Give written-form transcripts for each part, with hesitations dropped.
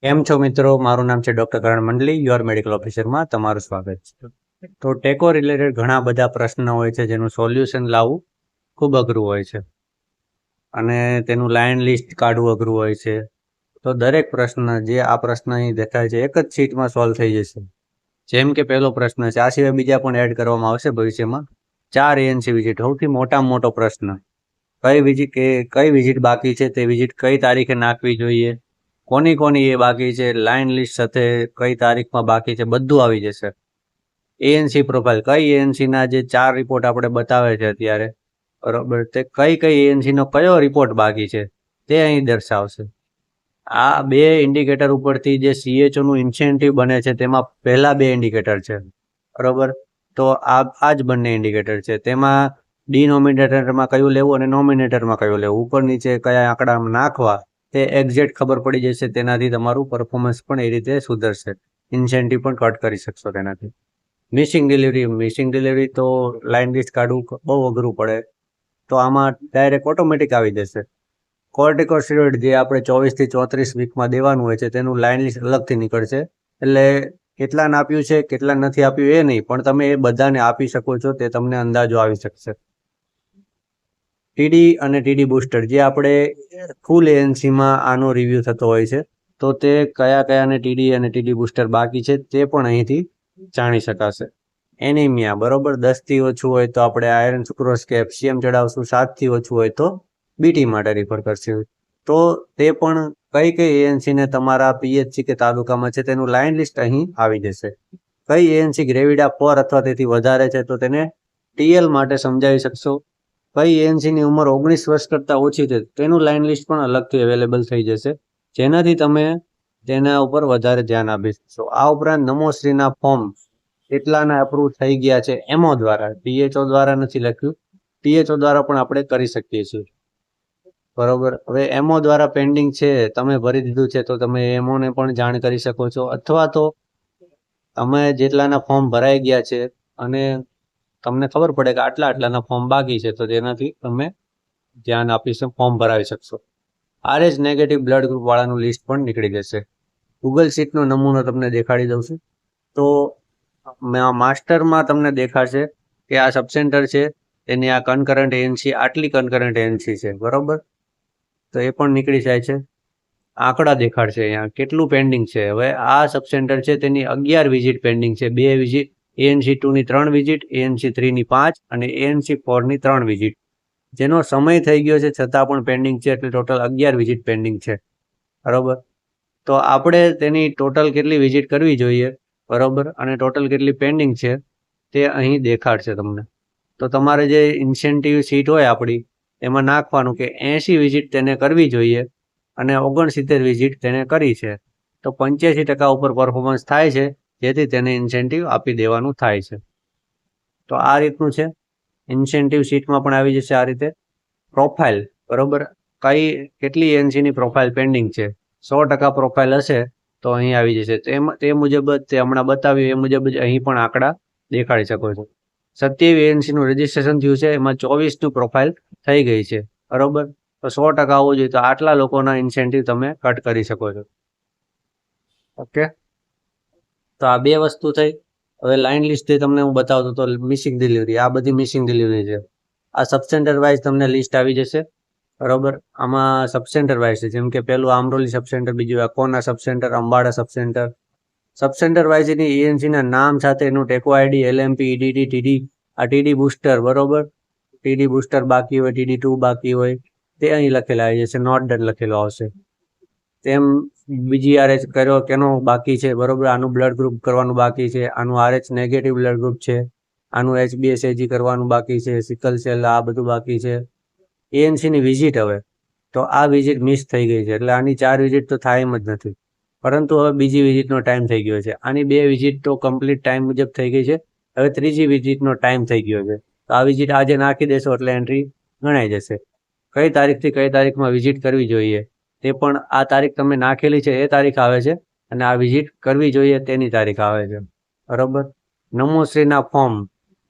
કેમ છો મિત્રો? મારું નામ છે doctor Karan Mandali, your medical ઓફિસરમાં તમારું સ્વાગત છે. તો ટેકો રિલેટેડ ઘણા બધા પ્રશ્નો હોય છે જેનું સોલ્યુશન લાવવું ખૂબ અઘરું હોય છે અને તેનું લાઈન લિસ્ટ કાઢવું અઘરું હોય છે. તો દરેક પ્રશ્ન જે આ પ્રશ્ન અહીં દેખાય છે એક જ શીટમાં સોલ્વ થઈ જશે. જેમ કે પહેલો પ્રશ્ન છે, આ સિવાય બીજા પણ એડ કરવામાં આવશે ભવિષ્યમાં. 4 ANC વિઝિટ, સૌથી મોટામાં મોટો પ્રશ્ન. કઈ વિઝિટ બાકી છે, તે વિઝિટ કઈ તારીખે નાખવી જોઈએ, કોની એ બાકી છે, લાઈન લિસ્ટ સાથે કઈ તારીખમાં બાકી છે, બધું આવી જશે. ANC પ્રોફાઇલ, કઈ ANC ના જે 4 રિપોર્ટ આપણે બતાવે છે અત્યારે, બરોબર, તે કઈ ANC નો કયો રિપોર્ટ બાકી છે તે અહીં દર્શાવશે. આ બે ઇન્ડિકેટર ઉપરથી જે CHO નું ઇન્સેન્ટિવ બને છે તેમાં પહેલા બે ઇન્ડિકેટર છે, બરોબર. તો આ જ બંને ઇન્ડિકેટર છે. તેમાં ડિનોમિનેટરમાં કયું લેવું અને નોમિનેટરમાં કયું લેવું, ઉપર નીચે કયા આંકડા નાખવા, તે એક્ઝેક્ટ ખબર પડી જશે. તેનાથી તમારું પરફોર્મન્સ પણ એ રીતે સુધરશે, ઇન્સેન્ટિવ પણ કટ કરી શકશો તેનાથી. મિસિંગ ડિલિવરી તો લાઈન લિસ્ટ કાઢવું બહુ અઘરું પડે, તો આમાં ડાયરેક્ટ ઓટોમેટિક આવી જશે. કોર્ટિકોસ્ટેરોઇડ જે આપણે 24 થી 34 વીકમાં દેવાનું હોય છે તેનું લાઈન લિસ્ટ અલગથી નીકળશે. એટલે કેટલાને આપ્યું છે કેટલા નથી આપ્યું એ નહીં, પણ તમે એ બધાને આપી શકો છો, તે તમને અંદાજો આવી શકશે. ટીડી અને ટીડી બુસ્ટર, જે આપણે ફૂલ ANCમાં આનો રિવ્યૂ થતો હોય છે, તો તે કયાને ટીડી અને ટીડી બુસ્ટર બાકી છે તે પણ અહીંથી જાણી શકાશે. એનિમિયા, બરોબર, 10 થી ઓછું હોય તો આપણે આયરન સુક્રોઝ કે FCM ચડાવશું, 7 થી ઓછું હોય તો BT માટે રિફર કરશું. તો તે પણ કઈ ANC ને તમારા PHC કે તાલુકામાં છે તેનું લાઈન લિસ્ટ અહીં આવી જશે. કઈ ANC ગ્રેવિડા 4 અથવા તેથી વધારે છે તો તેને TL માટે સમજાવી શકશો. કઈ ANC ની ઉંમર 19 વર્ષ કરતાં ઓછી છે તેનું લાઈન લિસ્ટ પણ અલગથી અવેલેબલ થઈ જશે, જેનાથી તમે તેના ઉપર વધારે ધ્યાન આપી શકશો. આ ઉપરાંત નમોશ્રીના ફોર્મ કેટલાના અપ્રૂવ થઈ ગયા છે એમઓ દ્વારા, THO દ્વારા નથી લખ્યું, THO દ્વારા પણ આપણે કરી શકીએ છીએ, બરોબર. હવે એમઓ દ્વારા પેન્ડિંગ છે, તમે ભરી દીધું છે તો તમે એમઓને પણ જાણ કરી શકો છો, અથવા તો તમે જેટલાના ફોર્મ ભરાઈ ગયા છે અને તમને ખબર પડે કે આટલાના ફોર્મ બાકી છે, તો તેનાથી તમે ધ્યાન આપી ફોર્મ ભરાવી શકશો. RH નેગેટિવ બ્લડ ગ્રુપ વાળાનું લિસ્ટ પણ નીકળી જશે. ગૂગલ શીટનો નમૂનો તમને દેખાડી દઉં છું. તો માસ્ટરમાં તમને દેખાશે કે આ સબસેન્ટર છે, તેની આ કનકરન્ટ ANC, આટલી કનકરન્ટ ANC છે, બરોબર. તો એ પણ નીકળી જાય છે. આંકડા દેખાડશે અહીંયા કેટલું પેન્ડિંગ છે. હવે આ સબસેન્ટર છે તેની 11 વિઝિટ પેન્ડિંગ છે, 2 વિઝિટ, ANC2 ની 3 વિઝિટ, ANC3 ની 5 અને ANC4 ની 3 વિઝિટ, જેનો સમય થઈ ગયો છે છતાં પણ પેન્ડિંગ છે, એટલે ટોટલ 11 વિઝિટ પેન્ડિંગ છે, બરોબર. તો આપણે તેની ટોટલ કેટલી વિઝિટ કરવી જોઈએ, બરોબર, અને ટોટલ કેટલી પેન્ડિંગ છે તે અહીં દેખાડશે તમને. તો તમારે જે ઇન્સેન્ટિવ સીટ હોય આપણી, એમાં નાખવાનું કે 80 વિઝિટ તેને કરવી જોઈએ અને 69 વિઝિટ તેને કરી છે, તો 85% ઉપર પરફોર્મન્સ થાય છે, જેથી તેને ઇન્સેન્ટિવ આપી દેવાનું થાય છે. તો આ રીતનું છે. ઇન્સેન્ટિવ શીટમાં પણ આવી જશે આ રીતે પ્રોફાઇલ, બરોબર. કેટલી ANCની પ્રોફાઇલ પેન્ડિંગ છે, 100% પ્રોફાઇલ હશે તો અહીં આવી જશે. તે મુજબ જ તે હમણાં બતાવ્યું એ મુજબ જ અહીં પણ આંકડા દેખાડી શકો છો. 27 ANCનું રજીસ્ટ્રેશન થયું છે, એમાં 24નું પ્રોફાઇલ થઈ ગઈ છે, બરોબર. તો 100% આવવું જોઈએ, તો આટલા લોકોના ઇન્સેન્ટિવ તમે કટ કરી શકો છો. ઓકે, તો આ બે વસ્તુ થઈ. હવે લાઈન લિસ્ટ તમને હું બતાવતો તો મિસિંગ ડિલિવરી, આ બધી મિસિંગ ડિલિવરી છે. આ સબસેન્ટર વાઇઝ તમને લિસ્ટ આવી જશે, બરોબર. આમાં સબસેન્ટર વાઇઝ છે, જેમ કે પેલું આમરોલી સબસેન્ટર, બીજું અકોના સબસેન્ટર, અંબાડા સબસેન્ટર વાઇઝ એની ENCના નામ સાથે એનું ટેકો ID, LMP, EDT, TD, આ TD બુસ્ટર, બરોબર. TD બુસ્ટર બાકી હોય, TD2 બાકી હોય, તે અહીં લખેલા આવી જશે, નોટ ડન લખેલો આવશે. તેમ બીજી RH કર્યો કેનો બાકી છે, બરોબર. આનું બ્લડ ગ્રુપ કરવાનું બાકી છે, આનું RH નેગેટિવ બ્લડ ગ્રુપ છે, આનું HbSAg કરવાનું બાકી છે, સિકલ સેલ, આ બધું બાકી છે. ANCની વિઝિટ, હવે તો આ વિઝિટ મિસ થઈ ગઈ છે, એટલે આની 4 વિઝિટ તો થાય એમ જ નથી, પરંતુ હવે બીજી વિઝિટનો ટાઈમ થઈ ગયો છે. આની 2 વિઝિટ તો કમ્પ્લીટ ટાઈમ મુજબ થઈ ગઈ છે, હવે ત્રીજી વિઝિટનો ટાઈમ થઈ ગયો છે. તો આ વિઝિટ આજે નાખી દેશો એટલે એન્ટ્રી ગણાઈ જશે. કઈ તારીખથી કઈ તારીખમાં વિઝિટ કરવી જોઈએ તે પણ આ તારીખ તમે નાખેલી છે એ તારીખ આવે છે, અને આ વિઝિટ કરવી જોઈએ તેની તારીખ આવે છે, બરોબર. નમોશ્રીના ફોર્મ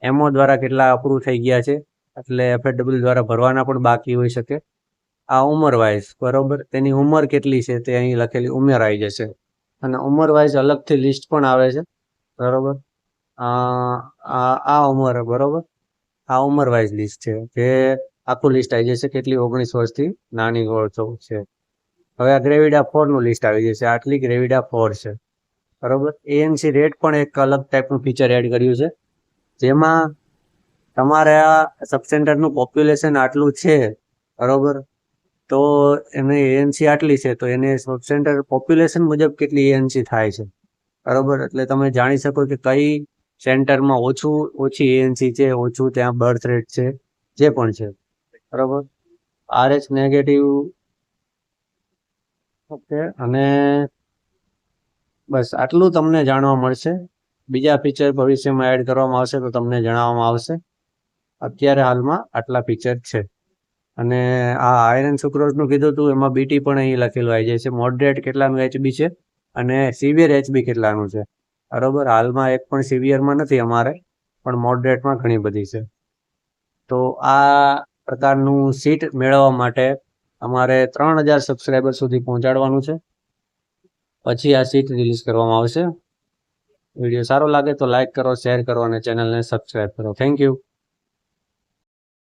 એમઓ દ્વારા કેટલા અપ્રૂવ થઈ ગયા છે, એટલે FHW દ્વારા ભરવાના પણ બાકી હોઈ શકે. આ ઉંમર વાઇઝ બરોબર, તેની ઉંમર કેટલી છે તે અહીં લખેલી ઉંમર આવી જશે. અને ઉંમર વાઇઝ અલગથી લિસ્ટ પણ આવે છે બરોબર. આ ઉંમર બરોબર, આ ઉંમર વાઇઝ લિસ્ટ છે જે આખું લિસ્ટ આવી જશે કેટલી 19 વર્ષથી નાની છે. હવે આ ગ્રેવિડા 4 નું લિસ્ટ આવી જશે, આટલી ગ્રેવિડા 4 છે બરોબર. ANC રેટ પણ એક અલગ ટાઈપનું ફીચર એડ કર્યું છે, જેમાં તમારે આ સબસેન્ટરનું પોપ્યુલેશન આટલું છે બરોબર, તો એને ANC આટલી છે તો એને સબસેન્ટર પોપ્યુલેશન મુજબ કેટલી ANC થાય છે બરોબર. એટલે તમે જાણી શકો કે કઈ સેન્ટરમાં ઓછી ANC છે, ઓછું ત્યાં બર્થ રેટ છે, જે પણ છે બરોબર. RH negative okay. અને બસ આટલું તમને જાણવા મળશે. બીજા ફીચર ભવિષ્યમાં એડ કરવામાં આવશે તો તમને જણાવવામાં આવશે. અત્યારે હાલમાં આટલા ફીચર છે. અને આ આયરન સુક્રોઝનું કીધું હતું, એમાં BT પણ અહીં લખેલું આવી જાય છે, મોડરેટ કેટલાનું HB છે અને સિવિયર HB કેટલાનું છે બરોબર. હાલમાં એક પણ સિવિયરમાં નથી અમારે, પણ મોડરેટમાં ઘણી બધી છે. તો આ પ્રકારનું સીટ મેળવવા માટે અમારે 3000 સબસ્ક્રાઈબર સુધી પહોંચાડવાનું છે, પછી આ સીટ રિલીઝ કરવામાં આવશે. વિડીયો સારો લાગે તો લાઈક કરો, શેર કરો અને ચેનલને સબસ્ક્રાઈબ કરો. Thank you.